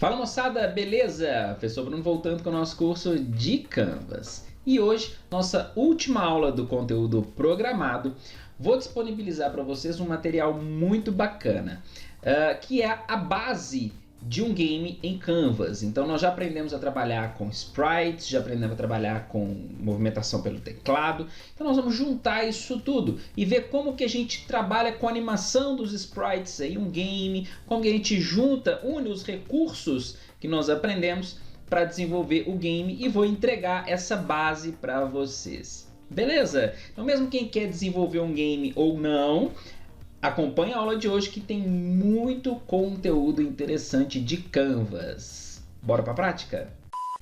Fala moçada, beleza? Professor Bruno voltando com o nosso curso de Canvas. E hoje, nossa última aula do conteúdo programado, vou disponibilizar para vocês um material muito bacana, que é a base de um game em Canvas. Então nós já aprendemos a trabalhar com sprites, já aprendemos a trabalhar com movimentação pelo teclado. Então nós vamos juntar isso tudo e ver como que a gente trabalha com a animação dos sprites em um game, como que a gente junta, une os recursos que nós aprendemos para desenvolver o game e vou entregar essa base para vocês. Beleza? Então mesmo quem quer desenvolver um game ou não, acompanhe a aula de hoje que tem muito conteúdo interessante de Canvas. Bora para a prática?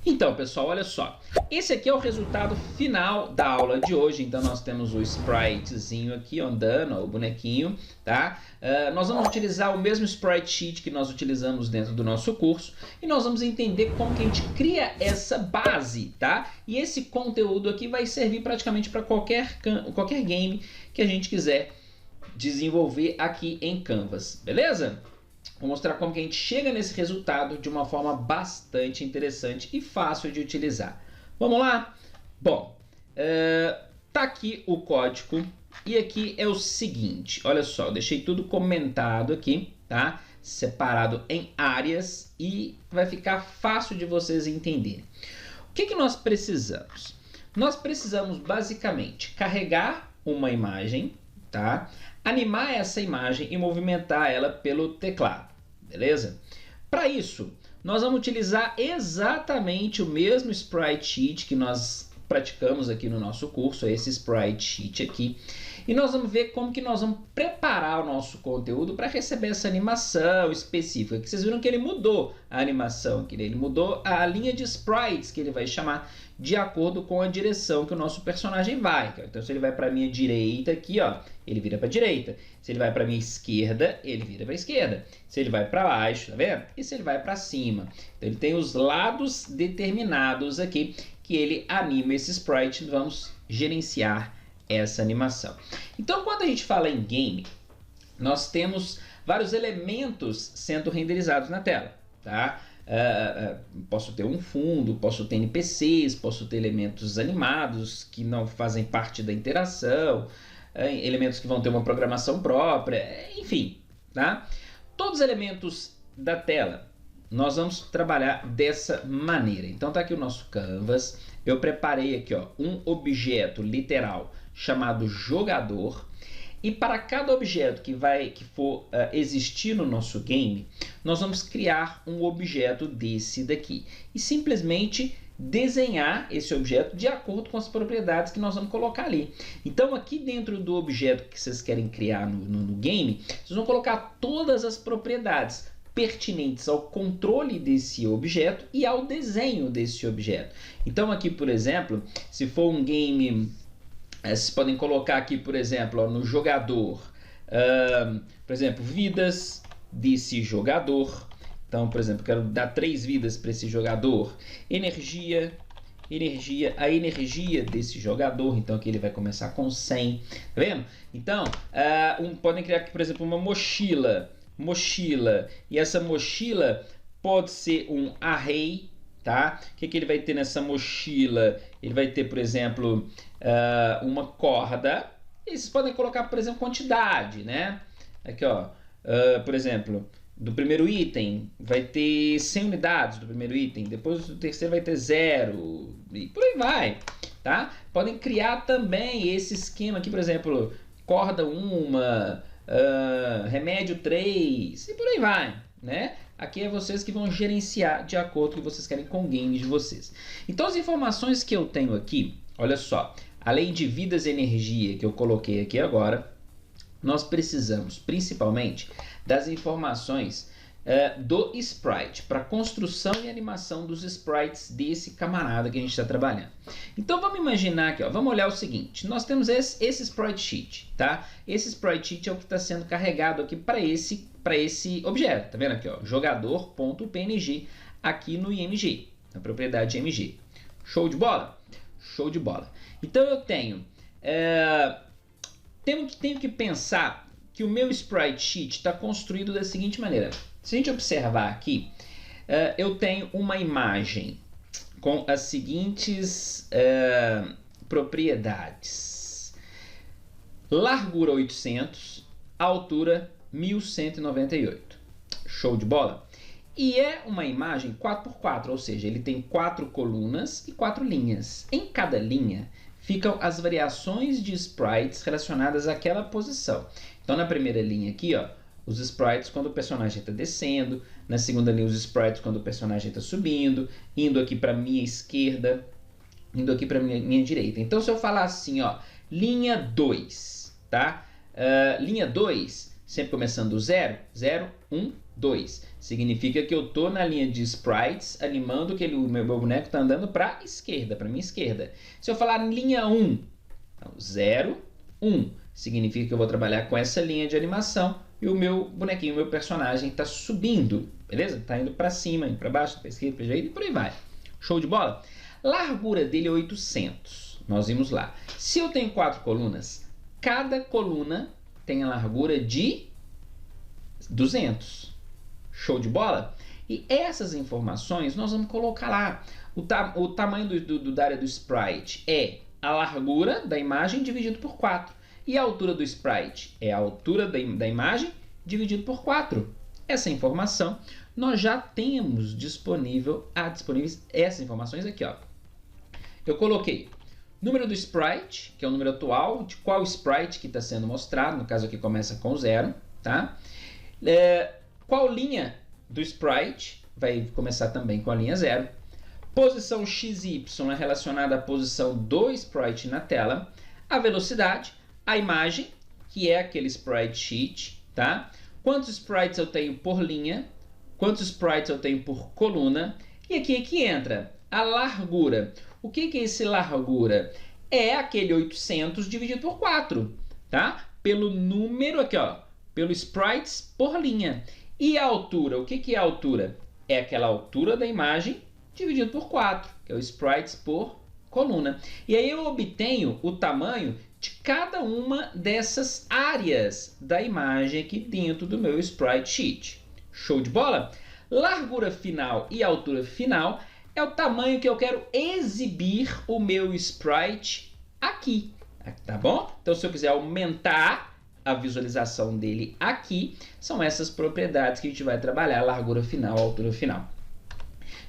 Então, pessoal, olha só. Esse aqui é o resultado final da aula de hoje. Então, nós temos o spritezinho aqui andando, ó, o bonequinho, tá? Nós vamos utilizar o mesmo sprite sheet que nós utilizamos dentro do nosso curso e nós vamos entender como que a gente cria essa base, tá? E esse conteúdo aqui vai servir praticamente para qualquer game que a gente quiser desenvolver aqui em Canvas, beleza? Vou mostrar como que a gente chega nesse resultado de uma forma bastante interessante e fácil de utilizar. Vamos lá? Bom, tá aqui o código e aqui é o seguinte, olha só, eu deixei tudo comentado aqui, tá? Separado em áreas e vai ficar fácil de vocês entenderem. O que nós precisamos? Nós precisamos basicamente carregar uma imagem, tá? Animar essa imagem e movimentar ela pelo teclado, beleza? Para isso, nós vamos utilizar exatamente o mesmo sprite sheet que nós praticamos aqui no nosso curso, esse sprite sheet aqui, e nós vamos ver como que nós vamos preparar o nosso conteúdo para receber essa animação específica, que vocês viram que ele mudou a animação aqui, ele mudou a linha de sprites que ele vai chamar de acordo com a direção que o nosso personagem vai. Então se ele vai para a minha direita aqui, ó, ele vira para a direita. Se ele vai para a minha esquerda, ele vira para a esquerda. Se ele vai para baixo, tá vendo? E se ele vai para cima. Então ele tem os lados determinados aqui que ele anima esse sprite. Vamos gerenciar essa animação. Então quando a gente fala em game, nós temos vários elementos sendo renderizados na tela, tá? Posso ter um fundo, posso ter NPCs, posso ter elementos animados que não fazem parte da interação, elementos que vão ter uma programação própria, enfim, tá? Todos os elementos da tela nós vamos trabalhar dessa maneira. Então tá aqui o nosso Canvas, eu preparei aqui, ó, um objeto literal chamado jogador. E para cada objeto que for existir no nosso game, nós vamos criar um objeto desse daqui. E simplesmente desenhar esse objeto de acordo com as propriedades que nós vamos colocar ali. Então aqui dentro do objeto que vocês querem criar no game, vocês vão colocar todas as propriedades pertinentes ao controle desse objeto e ao desenho desse objeto. Então aqui, por exemplo, se for um game... Vocês podem colocar aqui, por exemplo, ó, no jogador, por exemplo, vidas desse jogador. Então, por exemplo, quero dar 3 vidas para esse jogador. Energia, a energia desse jogador. Então, aqui ele vai começar com 100. Tá vendo? Então, podem criar aqui, por exemplo, uma mochila. E essa mochila pode ser um array. Tá? O que ele vai ter nessa mochila? Ele vai ter, por exemplo, uma corda. E vocês podem colocar, por exemplo, quantidade, né? Aqui, ó, por exemplo, do primeiro item vai ter 100 unidades do primeiro item. Depois do terceiro vai ter 0. E por aí vai, tá? Podem criar também esse esquema aqui, por exemplo, corda 1, remédio 3 e por aí vai, né? Aqui é vocês que vão gerenciar de acordo com o que vocês querem com o game de vocês. Então as informações que eu tenho aqui, olha só, além de vidas e energia que eu coloquei aqui agora, nós precisamos principalmente das informações do sprite, para construção e animação dos sprites desse camarada que a gente está trabalhando. Então vamos imaginar aqui, ó, vamos olhar o seguinte, nós temos esse sprite sheet, tá? Esse sprite sheet é o que está sendo carregado aqui para esse objeto, tá vendo aqui, ó, jogador.png aqui no IMG, na propriedade IMG. Show de bola? Show de bola. Então eu tenho que pensar que o meu sprite sheet está construído da seguinte maneira. Se a gente observar aqui, eu tenho uma imagem com as seguintes propriedades. Largura 800, altura 1198. Show de bola? E é uma imagem 4x4, ou seja, ele tem 4 colunas e 4 linhas. Em cada linha ficam as variações de sprites relacionadas àquela posição. Então, na primeira linha aqui, ó, os sprites quando o personagem está descendo. Na segunda linha, os sprites quando o personagem está subindo. Indo aqui para a minha esquerda, indo aqui para a minha direita. Então, se eu falar assim, ó, linha 2, tá? Linha 2, sempre começando do 0, 0, 1, 2. Significa que eu estou na linha de sprites animando que o meu boneco está andando para a esquerda, para minha esquerda. Se eu falar linha 1, então, 0, 1, significa que eu vou trabalhar com essa linha de animação e o meu bonequinho, o meu personagem está subindo, beleza? Está indo para cima, indo para baixo, para esquerda, para direita e por aí vai. Show de bola? Largura dele é 800. Nós vimos lá. Se eu tenho 4 colunas, cada coluna tem a largura de 200. Show de bola? E essas informações nós vamos colocar lá. O tamanho da área do sprite é a largura da imagem dividido por 4. E a altura do sprite é a altura da imagem dividido por 4. Essa informação nós já temos disponíveis essas informações aqui, ó. Eu coloquei número do sprite, que é o número atual, de qual sprite que está sendo mostrado, no caso aqui começa com 0, tá? Qual linha do sprite, vai começar também com a linha 0. Posição XY é relacionada à posição do sprite na tela. A velocidade, a imagem, que é aquele sprite sheet, tá? Quantos sprites eu tenho por linha, quantos sprites eu tenho por coluna. E aqui é que entra a largura. O que é esse largura? É aquele 800 dividido por 4, tá? Pelo número aqui, ó, pelo sprites por linha. E a altura? O que é a altura? É aquela altura da imagem dividido por 4, que é o sprites por coluna. E aí eu obtenho o tamanho de cada uma dessas áreas da imagem aqui dentro do meu sprite sheet. Show de bola? Largura final e altura final é o tamanho que eu quero exibir o meu sprite aqui, tá bom? Então, se eu quiser aumentar a visualização dele aqui, são essas propriedades que a gente vai trabalhar, largura final, altura final.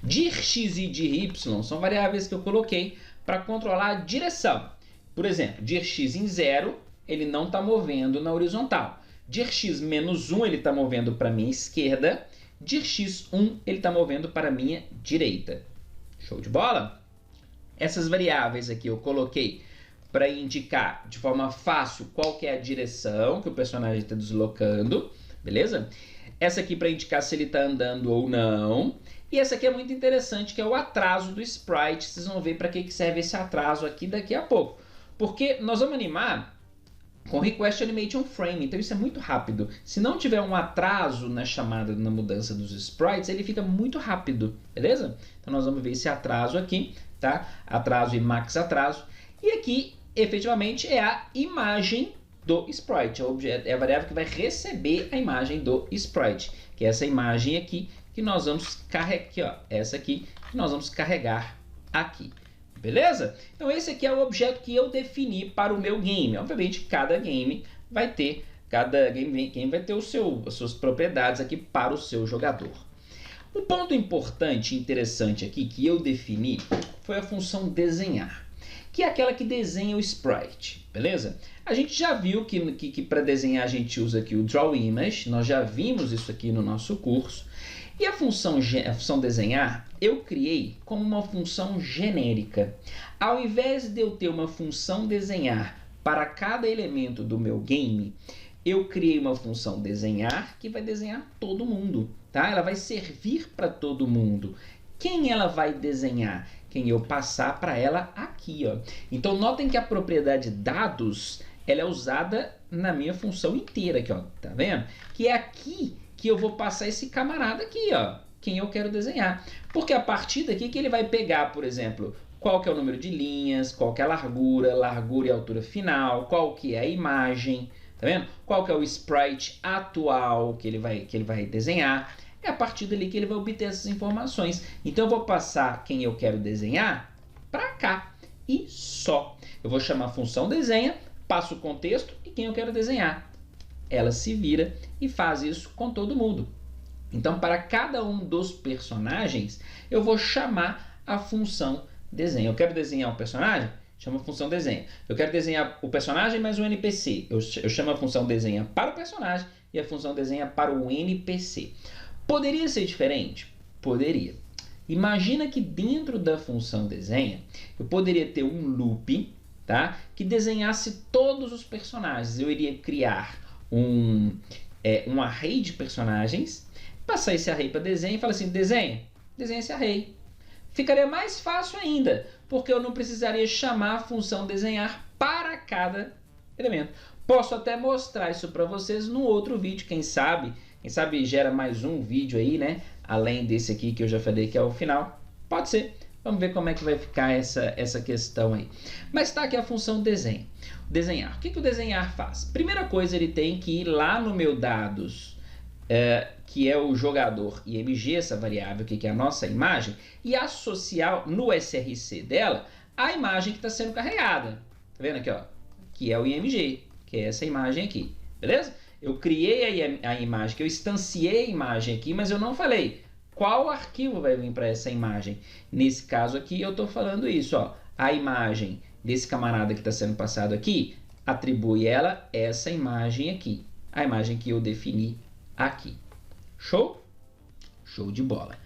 Dir x e dir y são variáveis que eu coloquei para controlar a direção. Por exemplo, dir x em 0, ele não está movendo na horizontal. Dir x menos 1, ele está movendo para a minha esquerda. Dir x1, ele está movendo para a minha direita. Show de bola? Essas variáveis aqui eu coloquei para indicar de forma fácil qual que é a direção que o personagem está deslocando, beleza? Essa aqui para indicar se ele está andando ou não. E essa aqui é muito interessante, que é o atraso do sprite. Vocês vão ver para que serve esse atraso aqui daqui a pouco. Porque nós vamos animar com Request Animation Frame, então isso é muito rápido. Se não tiver um atraso na chamada, na mudança dos sprites, ele fica muito rápido, beleza? Então nós vamos ver esse atraso aqui, tá? Atraso e max atraso. E aqui, efetivamente, é a imagem do sprite, é a variável que vai receber a imagem do sprite, que é essa imagem aqui que nós vamos carregar, aqui, ó, essa aqui que nós vamos carregar aqui. Beleza? Então esse aqui é o objeto que eu defini para o meu game. Obviamente, cada game vai ter as suas propriedades aqui para o seu jogador. Um ponto importante e interessante aqui que eu defini foi a função desenhar, que é aquela que desenha o sprite, beleza? A gente já viu que para desenhar a gente usa aqui o Draw Image, nós já vimos isso aqui no nosso curso. E a função desenhar, eu criei como uma função genérica. Ao invés de eu ter uma função desenhar para cada elemento do meu game, eu criei uma função desenhar que vai desenhar todo mundo, tá? Ela vai servir para todo mundo. Quem ela vai desenhar? Quem eu passar para ela aqui, ó. Então, notem que a propriedade dados, ela é usada na minha função inteira aqui, ó. Tá vendo? Que é aqui que eu vou passar esse camarada aqui, ó, quem eu quero desenhar. Porque a partir daqui que ele vai pegar, por exemplo, qual que é o número de linhas, qual que é a largura e altura final, qual que é a imagem, tá vendo? Qual que é o sprite atual que ele vai desenhar. é a partir dali que ele vai obter essas informações. Então eu vou passar quem eu quero desenhar para cá e só. Eu vou chamar a função desenha, passo o contexto e quem eu quero desenhar. Ela se vira e faz isso com todo mundo. Então, para cada um dos personagens, eu vou chamar a função desenha. Eu quero desenhar um personagem? Chamo a função desenha. Eu quero desenhar o personagem mais um NPC. Eu chamo a função desenha para o personagem e a função desenha para o NPC. Poderia ser diferente? Poderia. Imagina que dentro da função desenha, eu poderia ter um loop, tá, que desenhasse todos os personagens. Eu iria criar um array de personagens, passar esse array para desenho e falar assim, desenha esse array. Ficaria mais fácil ainda, porque eu não precisaria chamar a função desenhar para cada elemento. Posso até mostrar isso para vocês no outro vídeo, quem sabe gera mais um vídeo aí, né? Além desse aqui que eu já falei que é o final. Pode ser. Vamos ver como é que vai ficar essa questão aí. Mas está aqui a função desenho. Desenhar. O que o desenhar faz? Primeira coisa, ele tem que ir lá no meu dados, que é o jogador IMG, essa variável aqui, que é a nossa imagem, e associar no SRC dela a imagem que está sendo carregada. Tá vendo aqui, ó? Que é o IMG, que é essa imagem aqui. Beleza? Eu criei a imagem, que eu instanciei a imagem aqui, mas eu não falei qual arquivo vai vir para essa imagem. Nesse caso aqui, eu estou falando isso, ó. A imagem desse camarada que está sendo passado aqui, atribui ela essa imagem aqui. A imagem que eu defini aqui. Show? Show de bola.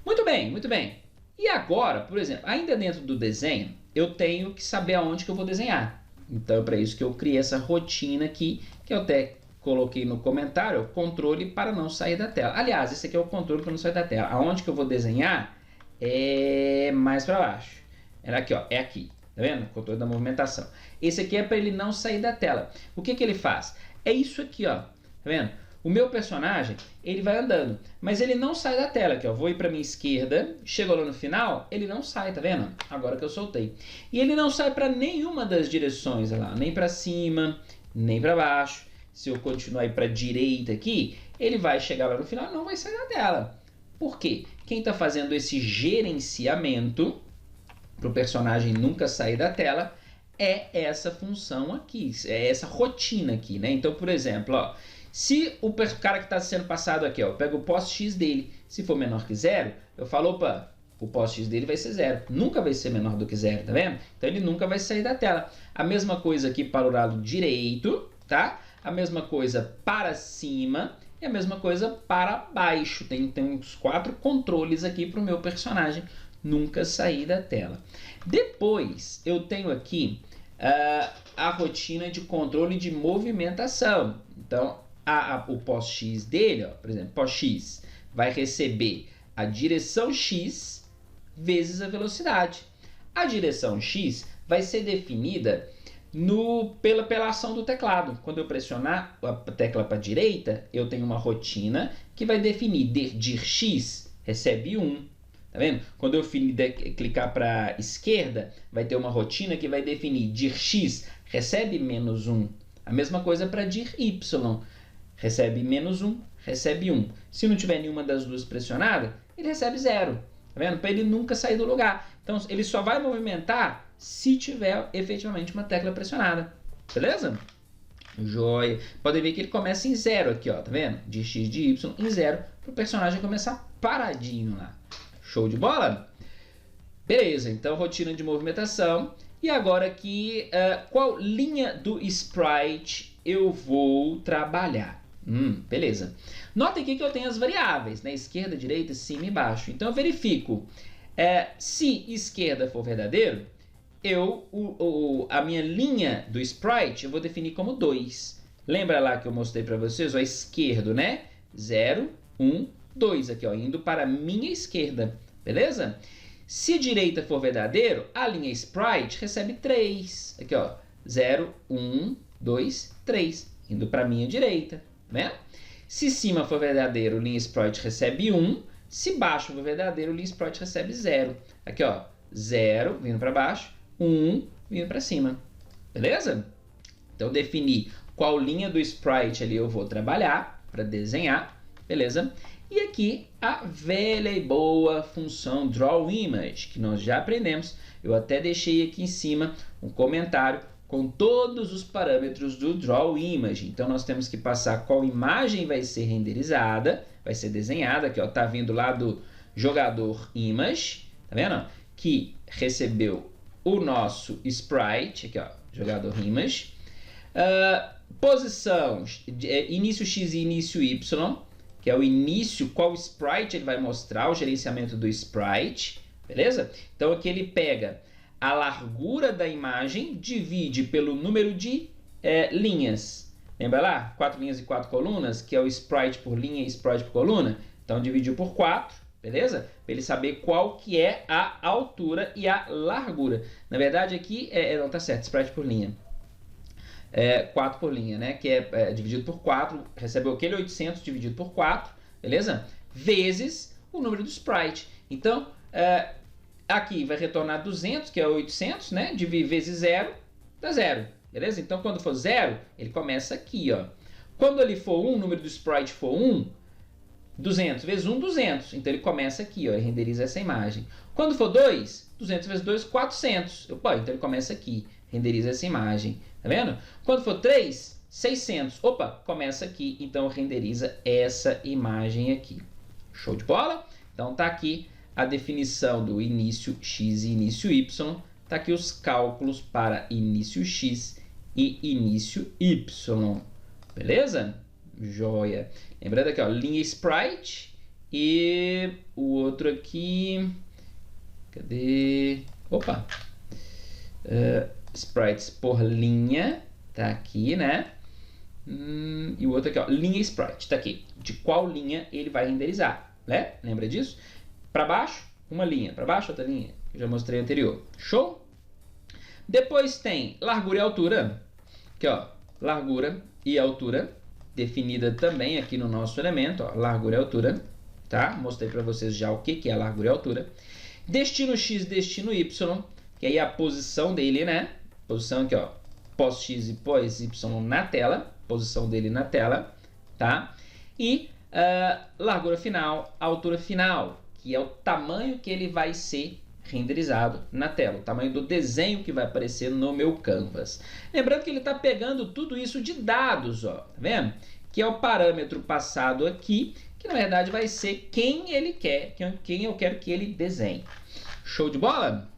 Muito bem, muito bem. E agora, por exemplo, ainda dentro do desenho, eu tenho que saber aonde que eu vou desenhar. Então, é para isso que eu criei essa rotina aqui, que eu até coloquei no comentário, controle para não sair da tela. Aliás, esse aqui é o controle para não sair da tela. Aonde que eu vou desenhar é mais para baixo. É aqui, ó, é aqui. Tá vendo? Controle da movimentação. Esse aqui é para ele não sair da tela. O que ele faz? É isso aqui, ó. Tá vendo? O meu personagem, ele vai andando, mas ele não sai da tela aqui, ó. Vou ir para minha esquerda, chegou lá no final, ele não sai, tá vendo? Agora que eu soltei. E ele não sai para nenhuma das direções, olha lá, nem para cima, nem para baixo. Se eu continuar para a direita aqui, ele vai chegar lá no final e não vai sair da tela. Por quê? Quem está fazendo esse gerenciamento para o personagem nunca sair da tela é essa função aqui, é essa rotina aqui, né? Então, por exemplo, ó, se o cara que está sendo passado aqui, ó, eu pego o post X dele, se for menor que 0, eu falo, opa, o post X dele vai ser 0. Nunca vai ser menor do que 0, tá vendo? Então ele nunca vai sair da tela. A mesma coisa aqui para o lado direito, tá? A mesma coisa para cima e a mesma coisa para baixo. Tem uns 4 controles aqui para o meu personagem nunca sair da tela. Depois eu tenho aqui a rotina de controle de movimentação. Então, o post X dele, ó, por exemplo, post X vai receber a direção X vezes a velocidade. A direção X vai ser definida pela ação do teclado. Quando eu pressionar a tecla para a direita, eu tenho uma rotina que vai definir dir X recebe 1. Tá vendo? Quando eu clicar para a esquerda, vai ter uma rotina que vai definir dir X recebe menos 1. A mesma coisa para dir Y. Recebe menos 1, recebe 1. Se não tiver nenhuma das duas pressionada, ele recebe 0. Tá vendo? Para ele nunca sair do lugar. Então, ele só vai movimentar se tiver efetivamente uma tecla pressionada. Beleza? Joia. Podem ver que ele começa em 0 aqui, ó. Tá vendo? De X, de Y em 0. Para o personagem começar paradinho lá. Show de bola? Beleza. Então, rotina de movimentação. E agora aqui, qual linha do sprite eu vou trabalhar? Beleza. Notem aqui que eu tenho as variáveis, né? Esquerda, direita, cima e baixo. Então eu verifico se esquerda for verdadeiro, a minha linha do sprite eu vou definir como 2. Lembra lá que eu mostrei para vocês? O esquerdo, né? 0, 1, 2 aqui, ó, indo para a minha esquerda. Beleza? Se direita for verdadeiro, a linha sprite recebe 3. Aqui, ó, 0, 1, 2, 3, indo para a minha direita. Né? Se cima for verdadeiro, o linha sprite recebe 1. Se baixo for verdadeiro, o linha sprite recebe 0. Aqui, ó, 0 vindo para baixo, 1 vindo para cima. Beleza? Então, defini qual linha do sprite ali eu vou trabalhar para desenhar. Beleza? E aqui a velha e boa função drawImage, que nós já aprendemos. Eu até deixei aqui em cima um comentário com todos os parâmetros do drawImage. Então nós temos que passar qual imagem vai ser renderizada, vai ser desenhada, aqui ó, tá vindo lá do jogador image, tá vendo? Que recebeu o nosso sprite, aqui ó, jogador image. Posição, início X e início Y, que é o início, qual sprite ele vai mostrar, o gerenciamento do sprite, beleza? Então aqui ele pega a largura da imagem, divide pelo número de linhas. Lembra lá? 4 linhas e 4 colunas, que é o sprite por linha e sprite por coluna. Então dividiu por 4, beleza? Para ele saber qual que é a altura e a largura. Na verdade aqui, não tá certo, sprite por linha. 4 por linha, né? Que é dividido por 4, recebeu aquele 800 dividido por 4, beleza? Vezes o número do sprite. Então, aqui vai retornar 200, que é 800, né? Vezes 0, dá 0, beleza? Então, quando for 0, ele começa aqui, ó. Quando ele for 1, o número do sprite for 1, 200 vezes 1, 200. Então, ele começa aqui, ó, e renderiza essa imagem. Quando for 2, 200 vezes 2, 400. Opa, então ele começa aqui, renderiza essa imagem. Tá vendo? Quando for 3, 600. Opa, começa aqui, então renderiza essa imagem aqui. Show de bola? Então tá aqui a definição do início X e início Y. Tá aqui os cálculos para início X e início Y. Beleza? Joia. Lembrando aqui, ó, linha sprite e o outro aqui... Cadê? Opa! Sprites por linha, tá aqui, né? E o outro aqui, ó, linha sprite, tá aqui. De qual linha ele vai renderizar, né? Lembra disso? Para baixo, uma linha. Para baixo, outra linha. Que eu já mostrei anterior. Show? Depois tem largura e altura. Aqui, ó, largura e altura, definida também aqui no nosso elemento, ó, largura e altura, tá? Mostrei para vocês já o que é largura e altura. Destino X, destino Y, que aí é a posição dele, né? Posição aqui, ó, pós-X e pós-Y na tela, posição dele na tela, tá? E largura final, altura final, que é o tamanho que ele vai ser renderizado na tela, o tamanho do desenho que vai aparecer no meu canvas. Lembrando que ele está pegando tudo isso de dados, ó, tá vendo? Que é o parâmetro passado aqui, que na verdade vai ser quem ele quer, quem eu quero que ele desenhe. Show de bola?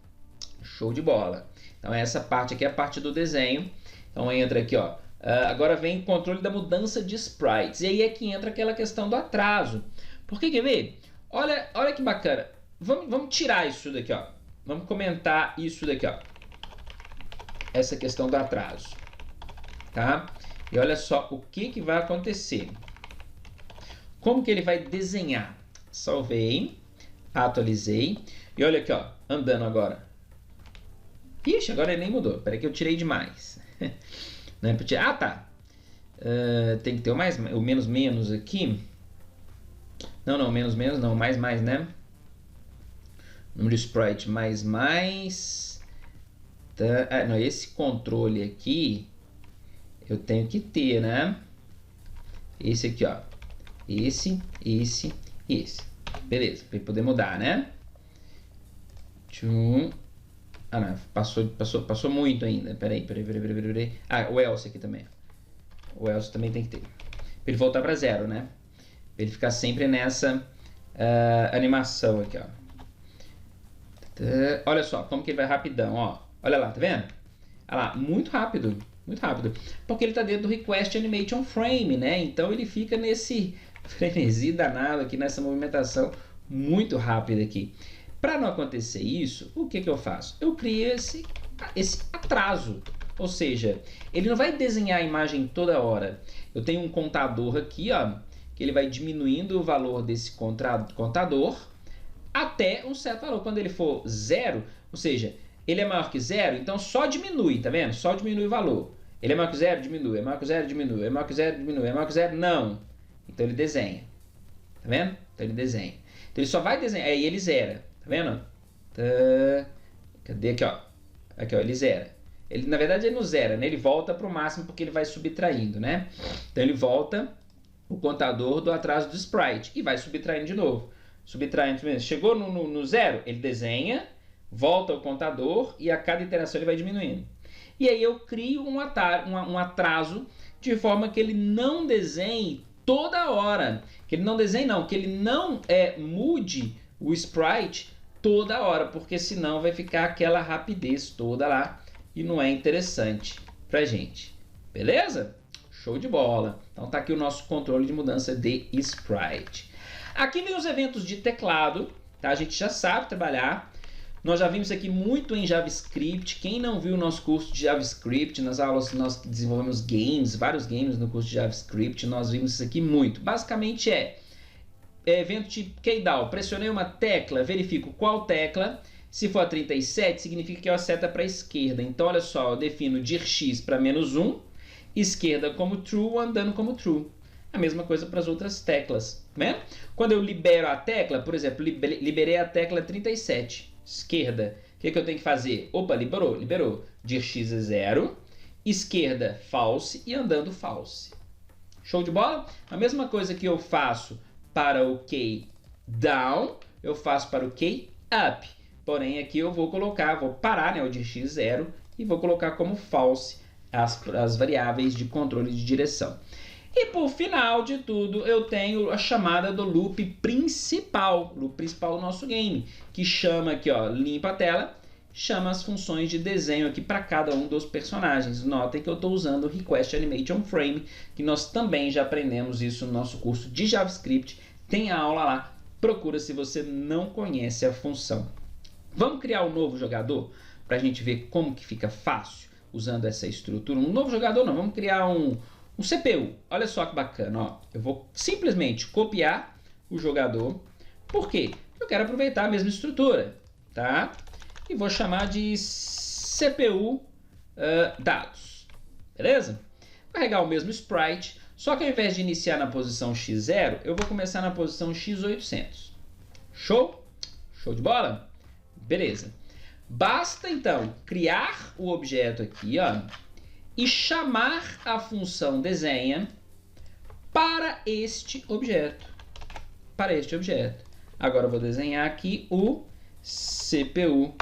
Show de bola. Então essa parte aqui é a parte do desenho. Então entra aqui, ó. Agora vem o controle da mudança de sprites. E aí é que entra aquela questão do atraso. Porque, quer ver? Olha que bacana. Vamos tirar isso daqui, ó. Vamos comentar isso daqui, ó. Essa questão do atraso. Tá? E olha só o que vai acontecer. Como que ele vai desenhar? Salvei. Atualizei. E olha aqui, ó. Andando agora. Ixi, agora ele nem mudou. Peraí que eu tirei demais. Né? Ah, tá. Tem que ter o menos menos aqui. Não, menos menos não. Mais, né? Número de sprite mais. Tá. Não, esse controle aqui eu tenho que ter, né? Esse aqui, ó. Esse. Beleza, para poder mudar, né? Tchum. Ah, não, passou muito ainda. Peraí. Ah, o else aqui também. O else também tem que ter. Para ele voltar para 0, né? Para ele ficar sempre nessa animação aqui, ó. Olha só, como que ele vai rapidão, ó. Olha lá, tá vendo? Olha lá, muito rápido. Porque ele está dentro do Request Animation Frame, né? Então ele fica nesse frenesi danado aqui, nessa movimentação muito rápida aqui. Para não acontecer isso, o que eu faço? Eu crio esse atraso. Ou seja, ele não vai desenhar a imagem toda hora. Eu tenho um contador aqui, ó, que ele vai diminuindo o valor desse contador até um certo valor. Quando ele for 0, ou seja, ele é maior que 0, então só diminui, tá vendo? Só diminui o valor. Ele é maior que 0, diminui. É maior que 0, diminui. É maior que 0, diminui. É maior que 0, não. Então ele desenha. Tá vendo? Então ele desenha. Então ele só vai desenhar. Aí ele zera. Tá vendo? Cadê aqui, ó? Aqui, ó, ele zera. Ele, na verdade, ele não zera, né? Ele volta para o máximo porque ele vai subtraindo, né? Então ele volta o contador do atraso do sprite e vai subtraindo de novo. Subtraindo, chegou no zero, ele desenha, volta ao contador e a cada iteração ele vai diminuindo. E aí eu crio um atraso de forma que ele não desenhe toda hora. Que ele não desenhe não, que ele não mude o sprite toda hora, porque senão vai ficar aquela rapidez toda lá e não é interessante pra gente. Beleza? Show de bola. Então tá aqui o nosso controle de mudança de sprite. Aqui vem os eventos de teclado, tá? A gente já sabe trabalhar. Nós já vimos aqui muito em JavaScript. Quem não viu o nosso curso de JavaScript, nas aulas nós desenvolvemos games, vários games no curso de JavaScript, nós vimos isso aqui muito. Basicamente evento tipo keydown. Pressionei uma tecla, verifico qual tecla. Se for a 37, significa que é a seta para a esquerda. Então, olha só, eu defino dir x para -1, esquerda como true, andando como true. A mesma coisa para as outras teclas, né? Quando eu libero a tecla, por exemplo, liberei a tecla 37, esquerda, o que eu tenho que fazer? Opa, liberou. Dir x é 0, esquerda false e andando false. Show de bola? A mesma coisa que eu faço para o key down, eu faço para o key up. Porém, aqui eu vou parar, né, o dir x 0 e vou colocar como false as variáveis de controle de direção. E por final de tudo, eu tenho a chamada do loop principal do nosso game, que chama aqui, ó, limpa a tela, chama as funções de desenho aqui para cada um dos personagens. Notem que eu estou usando o Request Animation Frame, que nós também já aprendemos isso no nosso curso de JavaScript. Tem a aula lá, procura se você não conhece a função. Vamos criar um novo jogador para a gente ver como que fica fácil usando essa estrutura. Um novo jogador não, vamos criar um CPU. Olha só que bacana, ó. Eu vou simplesmente copiar o jogador. Por quê? Eu quero aproveitar a mesma estrutura, tá? E vou chamar de CPU dados, beleza? Vou carregar o mesmo sprite, só que ao invés de iniciar na posição x0, eu vou começar na posição x800. Show? Show de bola? Beleza. Basta então criar o objeto aqui, ó, e chamar a função desenha para este objeto. Agora eu vou desenhar aqui o CPU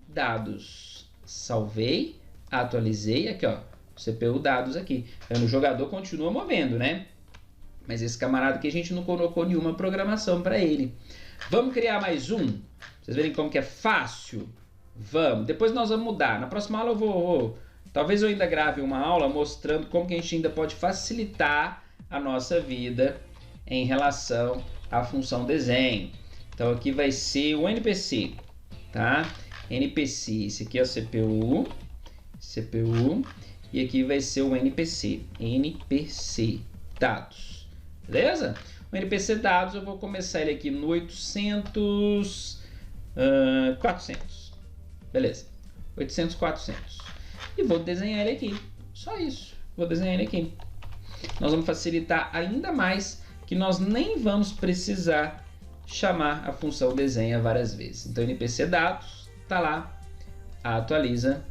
dados. Salvei, atualizei, aqui ó, CPU dados aqui. O jogador continua movendo, né? Mas esse camarada aqui a gente não colocou nenhuma programação para ele. Vamos criar mais um? Vocês verem como que é fácil? Vamos. Depois nós vamos mudar. Na próxima aula talvez eu ainda grave uma aula mostrando como que a gente ainda pode facilitar a nossa vida em relação à função desenho. Então aqui vai ser o NPC, tá? NPC, esse aqui é o CPU, e aqui vai ser o NPC dados, beleza? O NPC dados eu vou começar ele aqui no 400, beleza? 800, 400. E vou desenhar ele aqui, só isso, vou desenhar ele aqui. Nós vamos facilitar ainda mais que nós nem vamos precisar chamar a função desenha várias vezes. Então NPC dados, tá lá, atualiza,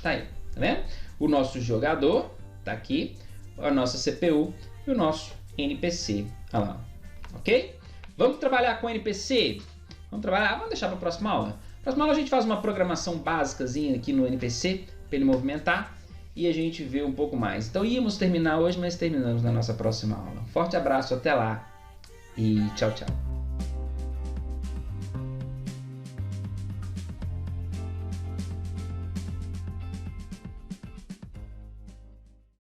tá aí, tá vendo? O nosso jogador tá aqui, a nossa CPU e o nosso NPC, olha lá, ok? Vamos trabalhar com NPC? Vamos deixar para a próxima aula? Na próxima aula a gente faz uma programação básicazinha aqui no NPC, para ele movimentar, e a gente vê um pouco mais. Então íamos terminar hoje, mas terminamos na nossa próxima aula. Forte abraço, até lá e tchau, tchau.